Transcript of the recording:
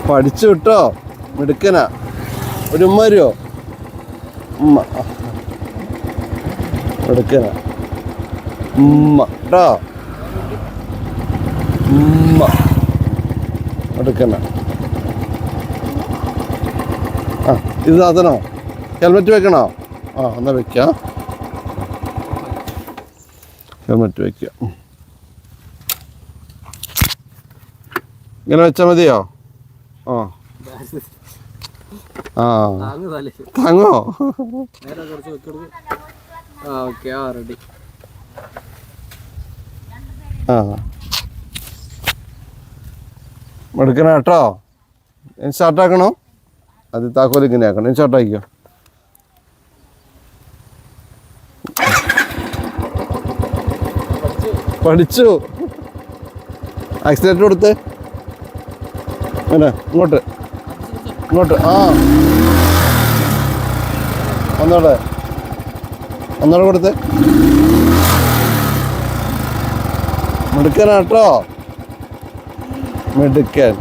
പഠിച്ചു വിട്ടോ, മിടുക്കനാ. ഒരു ഉമ്മ വരുമോ? ഉമ്മ മിടുക്കനാ. ഉമ്മ കേട്ടോ, ഉമ്മ മിടുക്കനാ. ആ ഇത് സാധനോ? ഹെൽമെറ്റ് വെക്കണോ? ആ എന്നാ വെക്കാം, ഹെൽമെറ്റ് വെക്കാം. ഇങ്ങനെ വെച്ചാൽ മതിയോ? ആ ആ താങ്ങോ? ആ എടുക്കണ കേട്ടോ. ഞാൻ സ്റ്റാർട്ടാക്കണോ? അത് താക്കോൽ ഇങ്ങനെ ആക്കണം. ഞാൻ സ്റ്റാർട്ടാക്കിക്കോ. പഠിച്ചു. ആക്സിലേറ്റർ കൊടുത്ത് ഇങ്ങോട്ട് ഇങ്ങോട്ട്. ആ ഒന്നോടെ കൊടുത്ത്. മിടുക്കനാട്ടോ, മിടുക്കൻ.